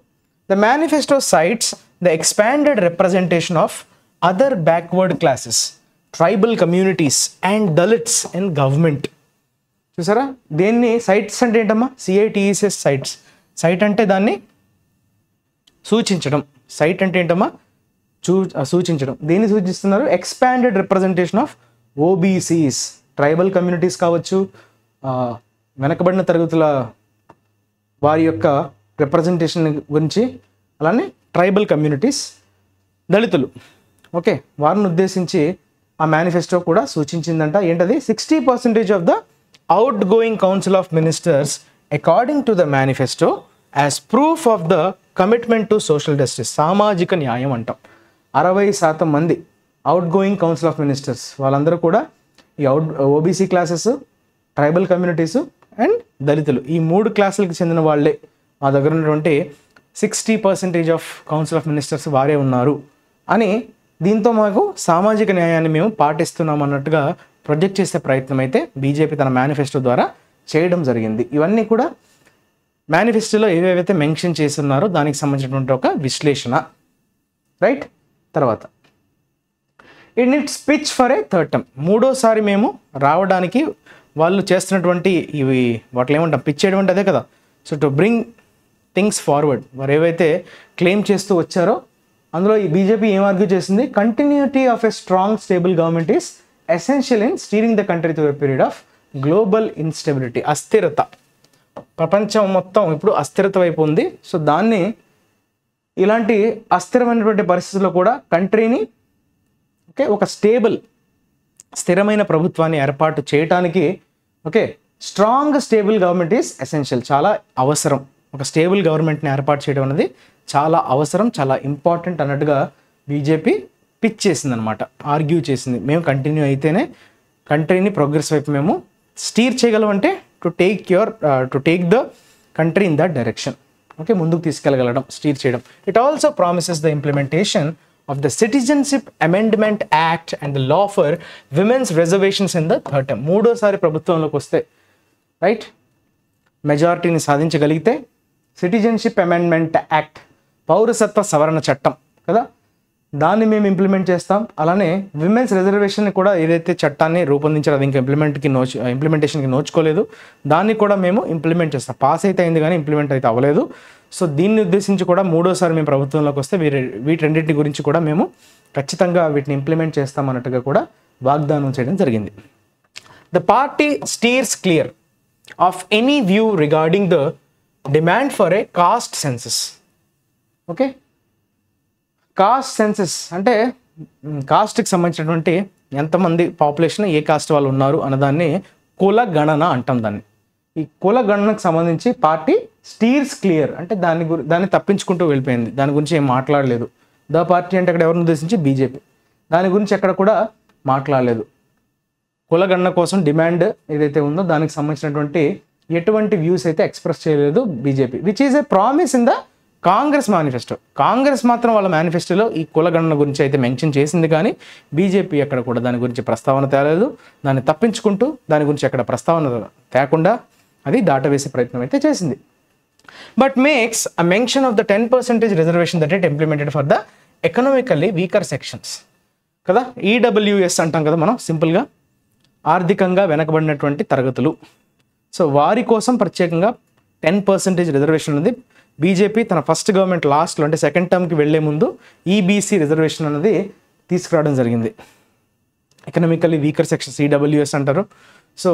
The manifesto cites the expanded representation of other backward classes, tribal communities and Dalits in government. చూసారా, దేన్ని సైట్స్ అంటే ఏంటమ్మా? CITES sites. సైట్ అంటే దాన్ని సూచించడం, సైట్ అంటే ఏంటమ్మా? సూచించడం. దేన్ని సూచిస్తున్నారు? Expanded representation of OBCs, tribal communities కావచ్చు, వెనకబడిన తరగతుల వారి యొక్క రిప్రజెంటేషన్ గురించి, అలానే ట్రైబల్ కమ్యూనిటీస్, దళితులు, ఓకే, వారిని ఉద్దేశించి ఆ మేనిఫెస్టో కూడా సూచించిందంట. ఏంటది? 60% of the out going council of ministers according to the manifesto as proof of the commitment to social justice, సామాజిక న్యాయం అంటాం. 60% మంది out going council of ministers వాళ్ళందరూ కూడా ఈ OBC classes, tribal communities and దళితులు, ఈ 3 క్లాసులకు చెందిన వాళ్ళే మా దగ్గర ఉన్నటువంటి 60% ఆఫ్ కౌన్సిల్ ఆఫ్ మినిస్టర్స్ వారే ఉన్నారు అని దీంతో మాకు సామాజిక న్యాయాన్ని మేము పాటిస్తున్నాం అన్నట్టుగా ప్రొజెక్ట్ చేసే ప్రయత్నం అయితే బీజేపీ తన మేనిఫెస్టో ద్వారా చేయడం జరిగింది. ఇవన్నీ కూడా మేనిఫెస్టోలో ఏవేవైతే మెన్షన్ చేస్తున్నారో దానికి సంబంధించినటువంటి ఒక విశ్లేషణ. రైట్. తర్వాత in it speech for a third term, మూడోసారి మేము రావడానికి వాళ్ళు చేస్తున్నటువంటి ఇవి వాటిలో ఏమంటాం, పిచ్ చేయడం అంటే అదే కదా. So to bring things forward, వారు ఏవైతే క్లెయిమ్ చేస్తూ వచ్చారో అందులో ఈ బీజేపీ ఏం ఆర్గ్యూ చేసింది, continuity of a strong stable government is essential in steering the country through a period of global instability. అస్థిరత, ప్రపంచం మొత్తం ఇప్పుడు అస్థిరత వైపు ఉంది. సో దాన్ని ఇలాంటి అస్థిరమైనటువంటి పరిస్థితుల్లో కూడా కంట్రీని ఒక స్థిరమైన ప్రభుత్వాన్ని ఏర్పాటు చేయడానికి strong stable government is essential, చాలా అవసరం. ఒక స్టేబుల్ గవర్నమెంట్ని ఏర్పాటు చేయడం అనేది చాలా అవసరం, చాలా ఇంపార్టెంట్ అన్నట్టుగా బీజేపీ పిచ్ చేసింది అనమాట, ఆర్గ్యూ చేసింది. మేము కంటిన్యూ అయితేనే కంట్రీని ప్రోగ్రెస్ వైపు మేము స్టీర్ చేయగలం, అంటే to take the country in that direction. ముందుకు తీసుకెళ్ళగలడం, స్టీర్ చేయడం. It also promises the implementation of the Citizenship Amendment Act and the law for women's reservations in the third term. మూడోసారి ప్రభుత్వంలోకి వస్తే రైట్ మెజారిటీని సాధించగలిగితే సిటిజన్షిప్ అమెండ్మెంట్ యాక్ట్, పౌరసత్వ సవరణ చట్టం కదా, దాన్ని మేము ఇంప్లిమెంట్ చేస్తాం. అలానే విమెన్స్ రిజర్వేషన్ కూడా ఏదైతే చట్టాన్ని రూపొందించారో అది ఇంకా ఇంప్లిమెంటేషన్కి నోచుకోలేదు, దాన్ని కూడా మేము ఇంప్లిమెంట్ చేస్తాం. పాస్ అయితే అయింది కానీ ఇంప్లిమెంట్ అయితే అవ్వలేదు. సో దీన్ని ఉద్దేశించి కూడా మూడోసారి మేము ప్రభుత్వంలోకి వస్తే వీటన్నిటి గురించి కూడా మేము ఖచ్చితంగా వీటిని ఇంప్లిమెంట్ చేస్తామన్నట్టుగా కూడా వాగ్దానం చేయడం జరిగింది. The party steers clear of any view regarding the demand for a caste census. Caste census అంటే కాస్ట్కి సంబంధించినటువంటి ఎంతమంది పాపులేషన్ ఏ కాస్ట్ వాళ్ళు ఉన్నారు అన్నదాన్ని కుల గణన అంటాం. ఈ కుల గణనకు సంబంధించి పార్టీ స్టీర్స్ క్లియర్ అంటే దాన్ని తప్పించుకుంటూ వెళ్ళిపోయింది, దాని గురించి ఏం మాట్లాడలేదు. ద పార్టీ అంటే అక్కడ ఎవరిని ఉద్దేశించి బీజేపీ, దాని గురించి ఎక్కడ కూడా మాట్లాడలేదు. కుల గణన కోసం డిమాండ్ ఏదైతే ఉందో దానికి సంబంధించినటువంటి ఎటువంటి వ్యూస్ అయితే ఎక్స్ప్రెస్ చేయలేదు BJP, which is a promise in the Congress manifesto. Congress మాత్రం వాళ్ళ మేనిఫెస్టోలో ఈ కులగణన గురించి అయితే మెన్షన్ చేసింది, కానీ బీజేపీ ఎక్కడ కూడా దాని గురించి ప్రస్తావన తేలేదు. దాన్ని తప్పించుకుంటూ దాని గురించి ఎక్కడ ప్రస్తావన తేకుండా అది దాటవేసే ప్రయత్నం అయితే చేసింది. But makes a mention of the 10% reservation that it implemented for the economically weaker sections కదా, ఈడబ్ల్యూఎస్ అంటాం కదా మనం సింపుల్గా, ఆర్థికంగా వెనకబడినటువంటి తరగతులు. సో వారి కోసం ప్రత్యేకంగా 10% రిజర్వేషన్ ఉంది. బీజేపీ తన ఫస్ట్ గవర్నమెంట్ లాస్ట్లో అంటే సెకండ్ టర్మ్కి వెళ్లే ముందు ఈబీసీ రిజర్వేషన్ అనేది తీసుకురావడం జరిగింది. ఎకనామికల్లీ వీకర్ సెక్షన్స్ ఈడబ్ల్యూఎస్ అంటారు. సో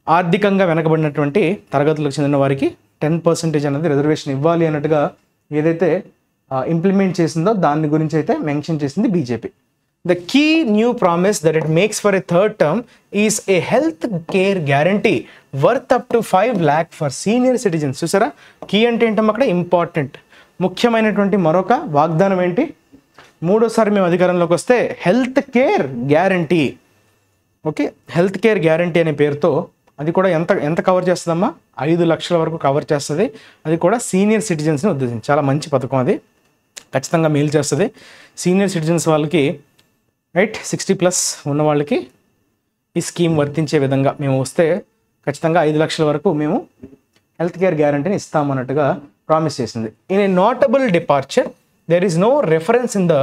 ఆర్థికంగా వెనకబడినటువంటి తరగతులకు చెందిన వారికి 10% అనేది రిజర్వేషన్ ఇవ్వాలి అన్నట్టుగా ఏదైతే ఇంప్లిమెంట్ చేసిందో దాని గురించి అయితే మెన్షన్ చేసింది BJP. The key new promise that it makes for a third term is a health care guarantee worth up to 5 lakh for senior citizens. చూసారా, కీ అంటే ఏంటమ్మా అక్కడ ఇంపార్టెంట్, ముఖ్యమైనటువంటి మరొక వాగ్దానం ఏంటి, మూడోసారి మేము అధికారంలోకి వస్తే health care guarantee. Health care guarantee అనే పేరుతో అది కూడా ఎంత కవర్ చేస్తుందమ్మా, 5 లక్షల వరకు కవర్ చేస్తుంది. అది కూడా సీనియర్ సిటిజన్స్ని ఉద్దేశించి చాలా మంచి పథకం, అది ఖచ్చితంగా మేలు చేస్తుంది. సీనియర్ సిటిజన్స్ వాళ్ళకి రైట్ 60+ ఉన్న వాళ్ళకి ఈ స్కీమ్ వర్తించే విధంగా మేము వస్తే ఖచ్చితంగా 5 లక్షల వరకు మేము హెల్త్ కేర్ గ్యారంటీని ఇస్తామన్నట్టుగా ప్రామిస్ చేసింది. In a notable departure there is no reference in the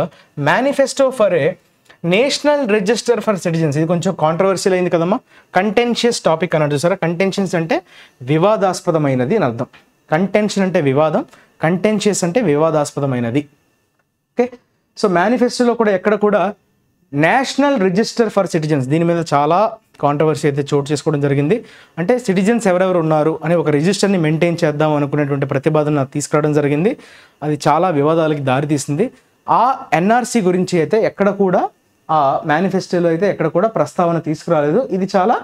manifesto for a national register for citizens. ఇది కొంచెం కాంట్రవర్షియల్ అయింది కదమ్మా, కంటెన్షియస్ టాపిక్ అన్నట్టు. చూసారా, కంటెన్షన్స్ అంటే వివాదాస్పదమైనది అని అర్థం. కంటెన్షన్ అంటే వివాదం, కంటెన్షియస్ అంటే వివాదాస్పదమైనది. సో మేనిఫెస్టోలో కూడా ఎక్కడ కూడా నేషనల్ రిజిస్టర్ ఫర్ సిటిజన్స్ దీని మీద చాలా కాంట్రవర్సీ అయితే చోటు చేసుకోవడం జరిగింది. అంటే సిటిజన్స్ ఎవరెవరు ఉన్నారు అనే ఒక రిజిస్టర్ని మెయింటైన్ చేద్దాం అనుకునేటువంటి ప్రతిపాదన తీసుకురావడం జరిగింది. అది చాలా వివాదాలకి దారితీసింది. ఆ ఎన్ఆర్సీ గురించి అయితే ఎక్కడ కూడా ఆ మేనిఫెస్టోలో అయితే ఎక్కడ కూడా ప్రస్తావన తీసుకురాలేదు. ఇది చాలా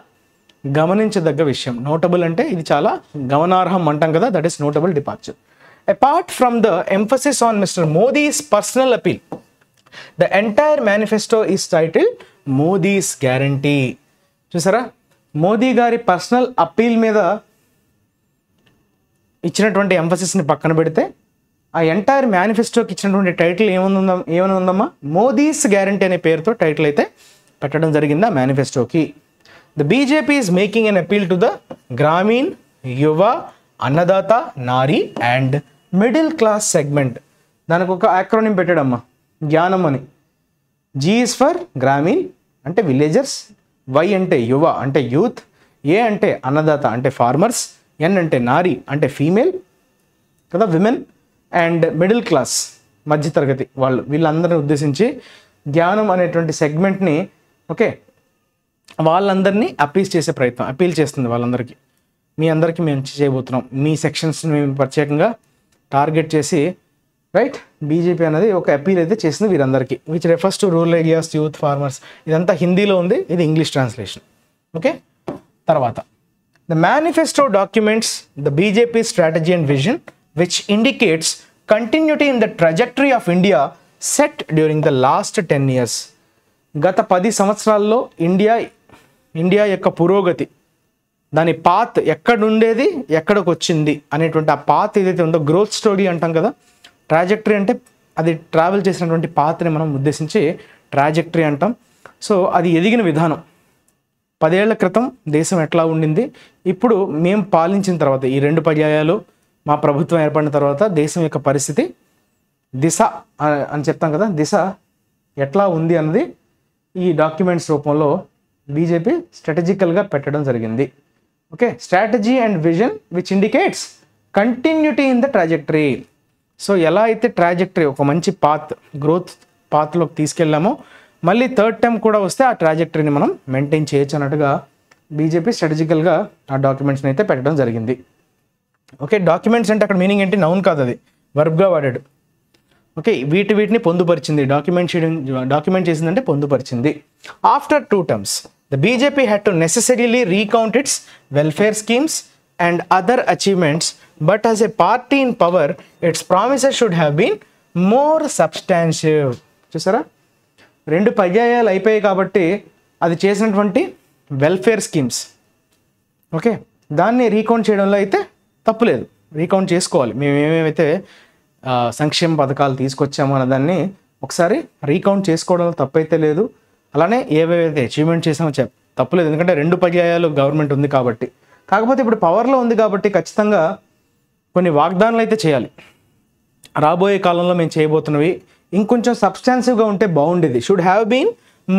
గమనించదగ్గ విషయం. నోటబుల్ అంటే ఇది చాలా గమనార్హం అంటాం కదా, that is notable departure. Apart from the emphasis on mister Modi's personal appeal, the entire manifesto is titled Modi's guarantee. చూసారా, మోదీ గారి పర్సనల్ అపీల్ మీద ఇచ్చినటువంటి ఎంఫసిస్ని పక్కన పెడితే ఆ ఎంటైర్ మేనిఫెస్టోకి ఇచ్చినటువంటి టైటిల్ ఏమని ఉందమ్మా, మోదీస్ గ్యారంటీ అనే పేరుతో టైటిల్ అయితే పెట్టడం జరిగింది ఆ మేనిఫెస్టోకి. The BJP is making an appeal to the Gramin, Yuva, Annadata, Nari and middle class segment. దానికి ఒక యాక్రోనిం పెట్టాడమ్మా, జ్ఞానం అని. జీ ఈజ్ ఫర్ గ్రామీణ్ అంటే విలేజర్స్, వై అంటే యువ అంటే యూత్, ఏ అంటే అన్నదాత అంటే ఫార్మర్స్, ఎన్ అంటే నారీ అంటే ఫీమేల్ కదా, విమెన్, అండ్ మిడిల్ క్లాస్ మధ్యతరగతి వాళ్ళు, వీళ్ళందరిని ఉద్దేశించి జ్ఞానం అనేటువంటి సెగ్మెంట్ని ఓకే వాళ్ళందరినీ అపీల్ చేస్తుంది వాళ్ళందరికీ. మీ అందరికీ మేము చేయబోతున్నాం, మీ సెక్షన్స్ని మేము ప్రత్యేకంగా టార్గెట్ చేసి రైట్ బీజేపీ అనేది ఒక అపీల్ అయితే చేసింది వీరందరికీ, which refers to rural areas, youth, farmers. ఇదంతా హిందీలో ఉంది, ఇది ఇంగ్లీష్ ట్రాన్స్లేషన్. ఓకే, తర్వాత the manifesto documents the BJP strategy and vision which indicates continuity in the trajectory of India set during the last 10 years. గత 10 సంవత్సరాల్లో ఇండియా యొక్క పురోగతి, దాని పాత్ ఎక్కడుండేది ఎక్కడికి వచ్చింది అనేటువంటి ఆ పాత్ ఏదైతే ఉందో, గ్రోత్ స్టోరీ అంటాం కదా. ట్రాజెక్టరీ అంటే అది ట్రావెల్ చేసినటువంటి పాత్ని మనం ఉద్దేశించి ట్రాజెక్టరీ అంటాం. సో అది ఎదిగిన విధానం, 10 ఏళ్ల క్రితం దేశం ఎట్లా ఉండింది, ఇప్పుడు మేము పాలించిన తర్వాత ఈ 2 పర్యాయాలు మా ప్రభుత్వం ఏర్పడిన తర్వాత దేశం యొక్క పరిస్థితి, దిశ అని చెప్తాం కదా, దిశ ఎట్లా ఉంది అన్నది ఈ డాక్యుమెంట్స్ రూపంలో బీజేపీ స్ట్రాటజికల్గా పెట్టడం జరిగింది. Okay, strategy and vision which indicates continuity in the trajectory. So ఎలా అయితే ట్రాజెక్టరీ ఒక మంచి గ్రోత్ పాత్లోకి తీసుకెళ్ళామో, మళ్ళీ థర్డ్ టైం కూడా వస్తే ఆ ట్రాజెక్టరీని మనం మెయింటైన్ చేయొచ్చు అన్నట్టుగా బీజేపీ స్ట్రాటజికల్గా ఆ డాక్యుమెంట్స్ని అయితే పెట్టడం జరిగింది. ఓకే, డాక్యుమెంట్స్ అంటే అక్కడ మీనింగ్ ఏంటి, నౌన్ కాదు, అది వర్బ్గా వాడాడు. ఓకే, వీటిని పొందుపరిచింది, డాక్యుమెంట్ చేసిందంటే పొందుపరిచింది. After 2 terms the BJP had to necessarily recount its welfare schemes and other achievements, but as a party in power its promises should have been more substantive. చూసారా, 2 పర్యాయాలు అయిపోయాయి కాబట్టి అది చేసినటువంటి వెల్ఫేర్ స్కీమ్స్ ఓకే దాన్ని రీకౌంట్ చేయడంలో అయితే తప్పులేదు, రీకౌంట్ చేసుకోవాలి. మేము ఏమేమైతే సంక్షేమ పథకాలు తీసుకొచ్చామో అన్న దాన్ని ఒకసారి రీకౌంట్ చేసుకోవడంలో తప్పైతే లేదు. అలానే ఏవేవైతే అచీవ్మెంట్ చేసామో తప్పులేదు, ఎందుకంటే 2 పర్యాయాలు గవర్నమెంట్ ఉంది కాబట్టి. కాకపోతే ఇప్పుడు పవర్లో ఉంది కాబట్టి ఖచ్చితంగా కొన్ని వాగ్దానాలు అయితే చేయాలి. రాబోయే కాలంలో మేము చేయబోతున్నవి ఇంకొంచెం సబ్స్టాన్సివ్గా ఉంటే బాగుండేది, should have been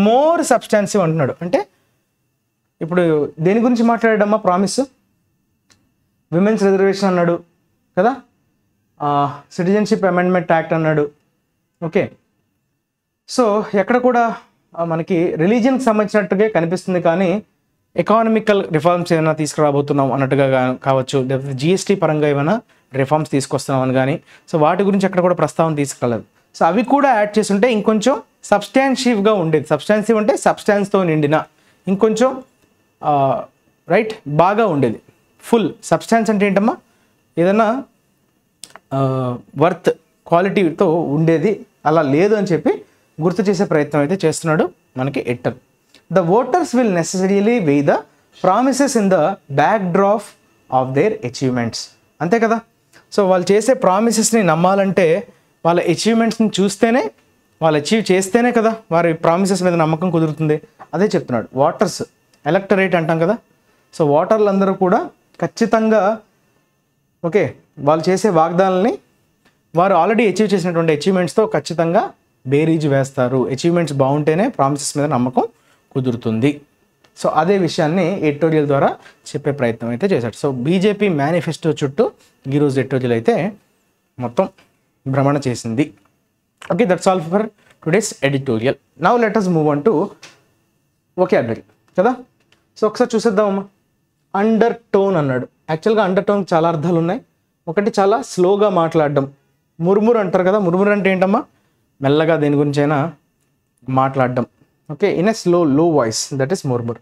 more substantive అంటున్నాడు. అంటే ఇప్పుడు దేని గురించి మాట్లాడాడమ్మా, ప్రామిస్, విమెన్స్ రిజర్వేషన్ అన్నాడు కదా, సిటిజన్షిప్ అమెండ్మెంట్ యాక్ట్ అన్నాడు. ఓకే, సో ఎక్కడ కూడా మనకి రిలీజియన్కి సంబంధించినట్టుగా కనిపిస్తుంది, కానీ ఎకానమికల్ రిఫార్మ్స్ ఏమైనా తీసుకురాబోతున్నాం అన్నట్టుగా కావచ్చు, లేకపోతే జిఎస్టీ పరంగా ఏమైనా రిఫార్మ్స్ తీసుకొస్తున్నామని కానీ, సో వాటి గురించి అక్కడ కూడా ప్రస్తావన తీసుకెళ్ళదు. సో అవి కూడా యాడ్ చేసి ఉంటే ఇంకొంచెం సబ్స్టాన్షివ్గా ఉండేది. సబ్స్టాన్సివ్ అంటే సబ్స్టాన్స్తో నిండిన, ఇంకొంచెం రైట్ బాగా ఉండేది. ఫుల్ సబ్స్టాన్స్ అంటే ఏంటమ్మా, ఏదన్నా వర్త్ క్వాలిటీతో ఉండేది, అలా లేదు అని చెప్పి గుర్తు చేసే ప్రయత్నం అయితే చేస్తున్నాడు మనకి ఎట్టర్. The voters will necessarily weigh the promises in the backdrop of their achievements. అంతే కదా, సో వాళ్ళు చేసే ప్రామిసెస్ని నమ్మాలంటే వాళ్ళ అచీవ్మెంట్స్ని చూస్తేనే, వాళ్ళు అచీవ్ చేస్తేనే కదా వారి ప్రామిసెస్ మీద నమ్మకం కుదురుతుంది. అదే చెప్తున్నాడు. ఓటర్స్, ఎలక్టరేట్ అంటాం కదా, సో ఓటర్లు అందరూ కూడా ఖచ్చితంగా ఓకే వాళ్ళు చేసే వాగ్దానాలని వారు ఆల్రెడీ అచీవ్ చేసినటువంటి అచీవ్మెంట్స్తో ఖచ్చితంగా బేరీజు వేస్తారు. అచీవ్మెంట్స్ బాగుంటేనే ప్రామిసెస్ మీద నమ్మకం కుదురుతుంది. సో అదే విషయాన్ని ఎడిటోరియల్ ద్వారా చెప్పే ప్రయత్నం అయితే చేశాడు. సో బీజేపీ మేనిఫెస్టో చుట్టూ ఈరోజు ఎడిటోరియల్ అయితే మొత్తం భ్రమణ చేసింది. Okay, that's all for today's editorial. Now let us move on to vocabulary కదా. సో ఒకసారి చూసేద్దామమ్మా. అండర్ టోన్ అన్నాడు. యాక్చువల్గా అండర్ టోన్ చాలా అర్థాలు ఉన్నాయి. ఒకటి చాలా స్లోగా మాట్లాడడం, మురుమురు అంటారు కదా. మురుమురు అంటే ఏంటమ్మా, మెల్లగా దేని గురించి అయినా మాట్లాడడం. ఓకే, ఇన్ ఎ లో వాయిస్, దట్ ఈస్ మురుమురు.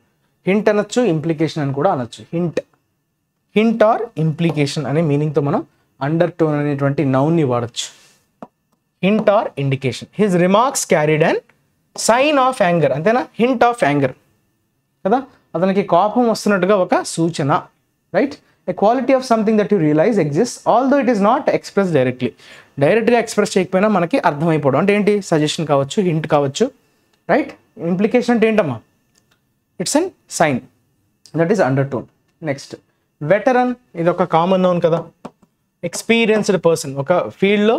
హింట్ అనొచ్చు, ఇంప్లికేషన్ అని కూడా అనొచ్చు. హింట్ ఆర్ ఇంప్లికేషన్ అనే మీనింగ్తో మనం అండర్ టోన్ అనేటువంటి నౌన్ని వాడచ్చు. Hint or indication. His remarks carried and sign of anger, అంతేనా. హింట్ ఆఫ్ యాంగర్ కదా, అతనికి కోపం వస్తున్నట్టుగా ఒక సూచన. Right, a quality of something that you realize exist although it is not express directly. డైరెక్ట్గా ఎక్స్ప్రెస్ చేయకపోయినా మనకి అర్థమైపోవడం అంటే ఏంటి, సజెషన్ కావచ్చు, హింట్ కావచ్చు, రైట్. ఇంప్లికేషన్ అంటే ఏంటమ్మా, it's an sign, that is undertone. Next veteran, ఇది ఒక కామన్ నౌన్ కదా. ఎక్స్పీరియన్స్డ్ పర్సన్, ఒక ఫీల్డ్లో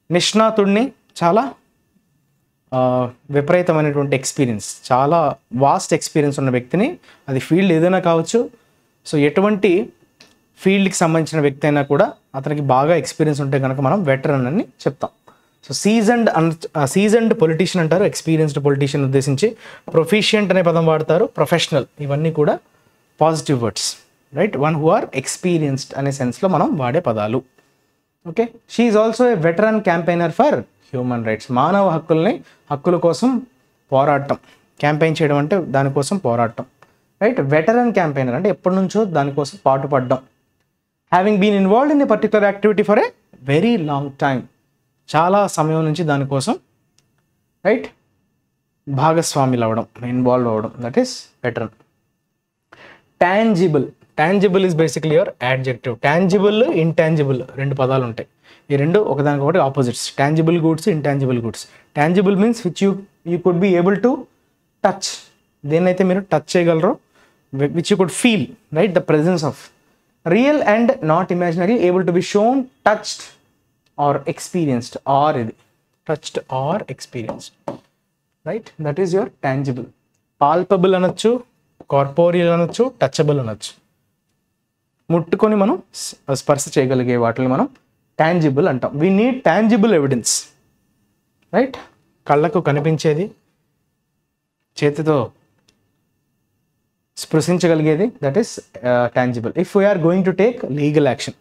నిష్ణాతుడిని, చాలా విపరీతమైనటువంటి ఎక్స్పీరియన్స్, చాలా వాస్ట్ ఎక్స్పీరియన్స్ ఉన్న వ్యక్తిని, అది ఫీల్డ్ ఏదైనా కావచ్చు. సో ఎటువంటి ఫీల్డ్కి సంబంధించిన వ్యక్తి అయినా కూడా అతనికి బాగా ఎక్స్పీరియన్స్ ఉంటే కనుక మనం వెటరన్ అని చెప్తాం. సో సీజన్డ్ పొలిటీషియన్ అంటారు, ఎక్స్పీరియన్స్డ్ పొలిటీషియన్ ఉద్దేశించి. ప్రొఫిషియంట్ అనే పదం వాడతారు, ప్రొఫెషనల్, ఇవన్నీ కూడా positive words, right. One who are experienced అనే సెన్స్లో మనం వాడే పదాలు. Okay, she is also a veteran campaigner for human rights. మానవ హక్కుల కోసం పోరాటం, క్యాంపెయిన్ చేయడం అంటే దానికోసం పోరాటం, రైట్. వెటరన్ క్యాంపెయినర్ అంటే ఎప్పటి నుంచో దానికోసం పాటుపడడం. Having been involved in a particular activity for a very long time, చాలా సమయం నుంచి దానికోసం, రైట్, భాగస్వాములు అవ్వడం, ఇన్వాల్వ్ అవ్వడం, that is veteran. Tangible is basically your adjective. Tangible, intangible రెండు పదాలు ఉంటాయి. ఈ రెండు ఒకదానికొకటి opposites. Tangible goods, intangible goods. Tangible means which you could be able to touch, దేన్నైతే మీరు టచ్ చేయగలరో, which you could feel, right, the presence of. Real and not imaginary, able to be shown, touched or experienced, or ఇది touched or experienced, right, that is your tangible. Palpable అనొచ్చు, కార్పోరియల్ అనొచ్చు, టచబుల్ అనొచ్చు. ముట్టుకొని మనం స్పర్శ చేయగలిగే వాటిని మనం టాంజిబుల్ అంటాం. We need tangible evidence, right. కళ్ళకు కనిపించేది, చేతితో స్పృశించగలిగేది, that is tangible. If we're going to take legal action,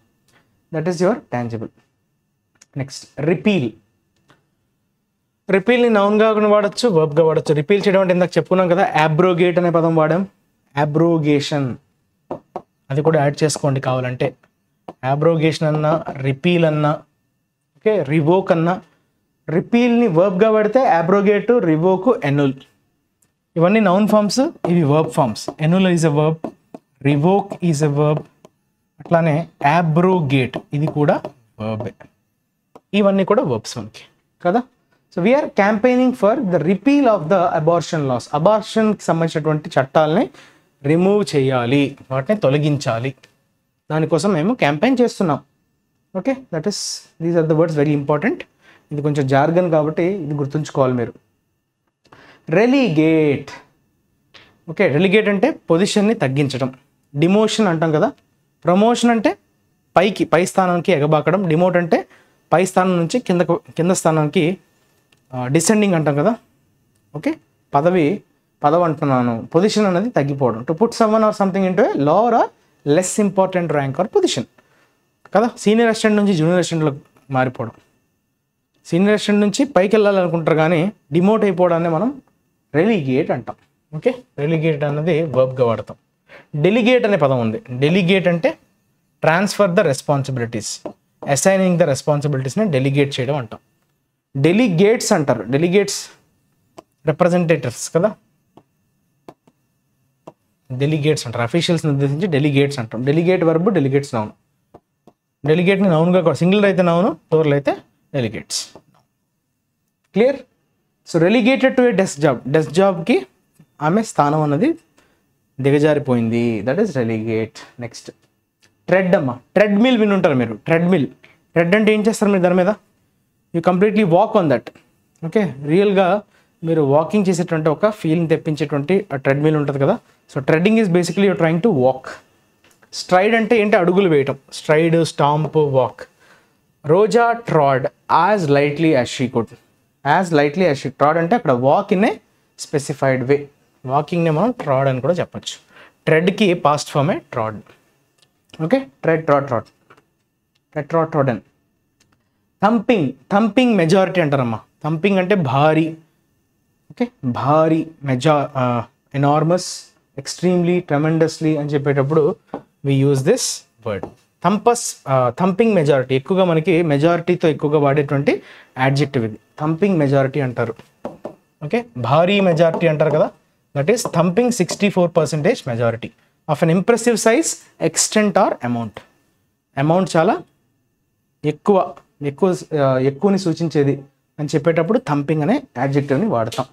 that is your tangible. Next repeal. రిపీల్ని నౌన్గా వాడచ్చు, వర్బ్గా వాడచ్చు. రిపీల్ చేయడం అంటే ఇందాక చెప్పుకున్నాం కదా, అబ్రోగేట్ అనే పదం వాడాం. అబ్రోగేషన్, అది కూడా యాడ్ చేసుకోండి కావాలంటే. అబ్రోగేషన్ అన్నా, రిపీల్ అన్నా, ఓకే, రివోక్ అన్నా. రిపీల్ని వర్బ్గా వాడితే అబ్రోగేట్, రివోక్, ఎనుల్, ఇవన్నీ నౌన్ ఫామ్స్, ఇవి verb forms. Annul is a verb, revoke is a verb, అట్లానే అబ్రోగేట్ ఇది కూడా వర్బే. ఇవన్నీ కూడా వర్బ్స్ మనకి కదా. So we're campaigning for the repeal of the abortion laws. అబార్షన్కి సంబంధించినటువంటి చట్టాలని రిమూవ్ చేయాలి, వాటిని తొలగించాలి, దానికోసం మేము క్యాంపెయిన్ చేస్తున్నాం. Okay, that is, these are the words, very important. ఇది కొంచెం జార్గన్ కాబట్టి ఇది గుర్తుంచుకోవాలి మీరు. రెలిగేట్. ఓకే, రెలిగేట్ అంటే పొజిషన్ని తగ్గించడం. డిమోషన్ అంటాం కదా. ప్రమోషన్ అంటే పై స్థానానికి ఎగబాకడం. డిమోట్ అంటే పై స్థానం నుంచి కింద స్థానానికి డిసెండింగ్ అంటాం కదా. ఓకే, పదవి అంటున్నాను, పొజిషన్ అనేది తగ్గిపోవడం. To put someone or something into a lower or less important rank or position కదా. సీనియర్ అసిస్టెంట్ నుంచి జూనియర్ అసిస్టెంట్లకు మారిపోవడం. సీనియర్ అసిస్టెంట్ నుంచి పైకి వెళ్ళాలనుకుంటారు కానీ డిమోట్ అయిపోవడాన్ని మనం రెలిగేట్ అంటాం. ఓకే, రెలిగేట్ అన్నది వర్బ్గా వాడతాం. డెలిగేట్ అనే పదం ఉంది. డెలిగేట్ అంటే transfer the responsibilities, assigning the రెస్పాన్సిబిలిటీస్ని డెలిగేట్ చేయడం అంటాం. డెలిగేట్స్ అంటారు. డెలిగేట్స్ రిప్రజెంటేటివ్స్ కదా, డెలిగేట్స్ అంటారు. అఫీషియల్స్ని ఉద్దేశించి డెలిగేట్స్ అంటాం. Delegate verb, delegates noun. డెలిగేట్ని నౌన్గా కూడా, సింగిల్ అయితే నౌన్, ప్లూరల్ అయితే delegates. Clear? So relegated to a desk job. Desk జాబ్కి ఆమె స్థానం అన్నది దిగజారిపోయింది, that is relegate. Next tread అమ్మ. ట్రెడ్మిల్ వినుంటారు మీరు. ట్రెడ్మిల్ అంటే ఏం చేస్తారు మీరు దాని మీద? You completely walk on that. Okay, రియల్గా మీరు వాకింగ్ చేసేటువంటి ఒక ఫీల్ని తెప్పించేటువంటి ట్రెడ్మిల్ ఉంటుంది కదా. So treading is basically you're trying to walk. Stride అంటే ఏంటి? అడుగులు వేయటం. Stride, stamp, walk. Rosa trod as lightly as she could. As lightly as she trod అంటే అక్కడ walk in a specified way. వాకింగ్ని మనం ట్రాడ్ అని కూడా చెప్పచ్చు. ట్రెడ్కి పాస్ట్ ఫామే trod. Okay, tread, trod, trodden. Thumping majority అంటారమ్మా. థంపింగ్ అంటే భారీ. ఓకే, భారీ, ఎనార్మస్, ఎక్స్ట్రీమ్లీ, ట్రెమెండస్లీ అని చెప్పేటప్పుడు we use this word. Thumping majority, ఎక్కువగా మనకి మెజారిటీతో ఎక్కువగా వాడేటువంటి యాడ్జెక్టివ్ ఇది. థంపింగ్ మెజారిటీ అంటారు. ఓకే, భారీ మెజారిటీ అంటారు కదా, that is thumping 64% majority of an impressive size, extent are amount. Amount చాలా ఎక్కువ ఎక్కువ ఎక్కువని సూచించేది అని చెప్పేటప్పుడు థంపింగ్ అనే యాడ్జెక్టివ్ని వాడతాం.